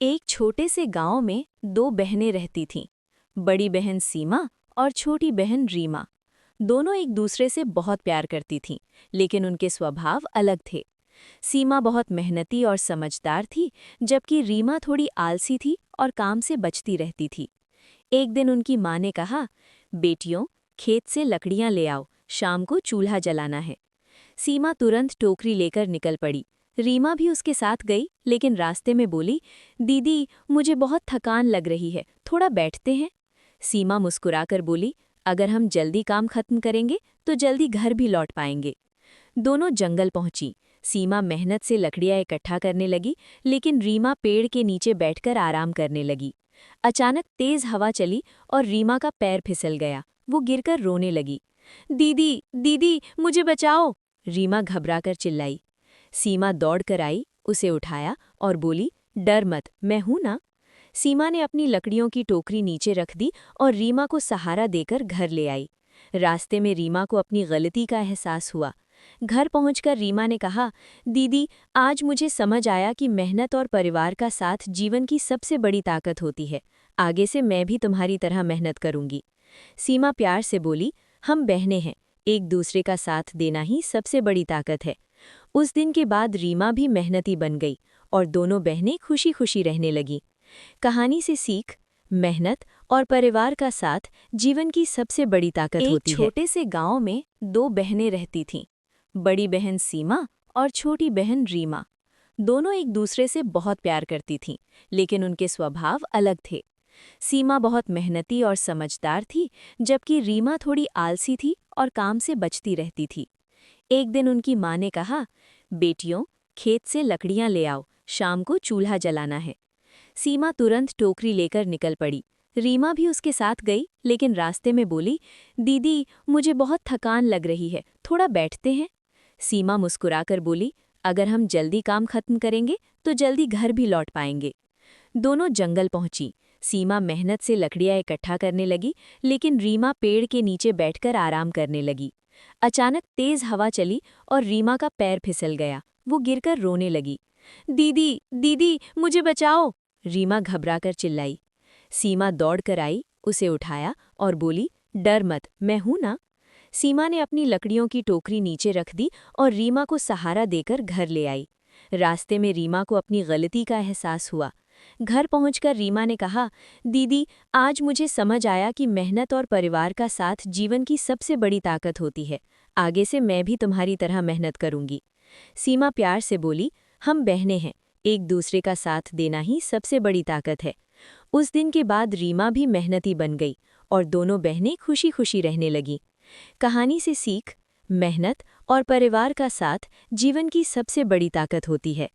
एक छोटे से गांव में दो बहनें रहती थीं। बड़ी बहन सीमा और छोटी बहन रीमा। दोनों एक दूसरे से बहुत प्यार करती थीं, लेकिन उनके स्वभाव अलग थे। सीमा बहुत मेहनती और समझदार थी, जबकि रीमा थोड़ी आलसी थी और काम से बचती रहती थी। एक दिन उनकी माँ ने कहा, बेटियों, खेत से लकड़ियां ले आओ, शाम को चूल्हा जलाना है। सीमा तुरंत टोकरी लेकर निकल पड़ी। रीमा भी उसके साथ गई, लेकिन रास्ते में बोली, दीदी, मुझे बहुत थकान लग रही है, थोड़ा बैठते हैं। सीमा मुस्कुराकर बोली, अगर हम जल्दी काम खत्म करेंगे तो जल्दी घर भी लौट पाएंगे। दोनों जंगल पहुंची। सीमा मेहनत से लकड़ियां इकट्ठा करने लगी, लेकिन रीमा पेड़ के नीचे बैठकर आराम करने लगी। अचानक तेज हवा चली और रीमा का पैर फिसल गया। वो गिरकर रोने लगी। दीदी, दीदी, मुझे बचाओ! रीमा घबराकर चिल्लाई। सीमा दौड़कर आई, उसे उठाया और बोली, डर मत, मैं हूं ना। सीमा ने अपनी लकड़ियों की टोकरी नीचे रख दी और रीमा को सहारा देकर घर ले आई। रास्ते में रीमा को अपनी गलती का एहसास हुआ। घर पहुंचकर रीमा ने कहा, दीदी, आज मुझे समझ आया कि मेहनत और परिवार का साथ जीवन की सबसे बड़ी ताकत होती है। आगे से मैं भी तुम्हारी तरह मेहनत करूंगी। सीमा प्यार से बोली, हम बहनें हैं, एक दूसरे का साथ देना ही सबसे बड़ी ताकत है। उस दिन के बाद रीमा भी मेहनती बन गई और दोनों बहनें खुशी खुशी रहने लगीं। कहानी से सीख, मेहनत और परिवार का साथ जीवन की सबसे बड़ी ताकत होती है। एक छोटे से गांव में दो बहनें रहती थीं। बड़ी बहन सीमा और छोटी बहन रीमा। दोनों एक दूसरे से बहुत प्यार करती थीं, लेकिन उनके स्वभाव अलग थे। सीमा बहुत मेहनती और समझदार थी, जबकि रीमा थोड़ी आलसी थी और काम से बचती रहती थी। एक दिन उनकी माँ ने कहा, बेटियों, खेत से लकड़ियां ले आओ, शाम को चूल्हा जलाना है। सीमा तुरंत टोकरी लेकर निकल पड़ी। रीमा भी उसके साथ गई, लेकिन रास्ते में बोली, दीदी, मुझे बहुत थकान लग रही है, थोड़ा बैठते हैं। सीमा मुस्कुराकर बोली, अगर हम जल्दी काम खत्म करेंगे तो जल्दी घर भी लौट पाएंगे। दोनों जंगल पहुंची। सीमा मेहनत से लकड़ियां इकट्ठा करने लगी, लेकिन रीमा पेड़ के नीचे बैठकर आराम करने लगी। अचानक तेज हवा चली और रीमा का पैर फिसल गया। वो गिरकर रोने लगी। दीदी, दीदी, मुझे बचाओ! रीमा घबराकर चिल्लाई। सीमा दौड़कर आई, उसे उठाया और बोली, डर मत, मैं हूं ना। सीमा ने अपनी लकड़ियों की टोकरी नीचे रख दी और रीमा को सहारा देकर घर ले आई। रास्ते में रीमा को अपनी गलती का एहसास हुआ। घर पहुंचकर रीमा ने कहा, दीदी, आज मुझे समझ आया कि मेहनत और परिवार का साथ जीवन की सबसे बड़ी ताकत होती है। आगे से मैं भी तुम्हारी तरह मेहनत करूंगी। सीमा प्यार से बोली, हम बहनें हैं, एक दूसरे का साथ देना ही सबसे बड़ी ताकत है। उस दिन के बाद रीमा भी मेहनती बन गई और दोनों बहनें खुशी खुशी रहने लगीं। कहानी से सीख, मेहनत और परिवार का साथ जीवन की सबसे बड़ी ताकत होती है।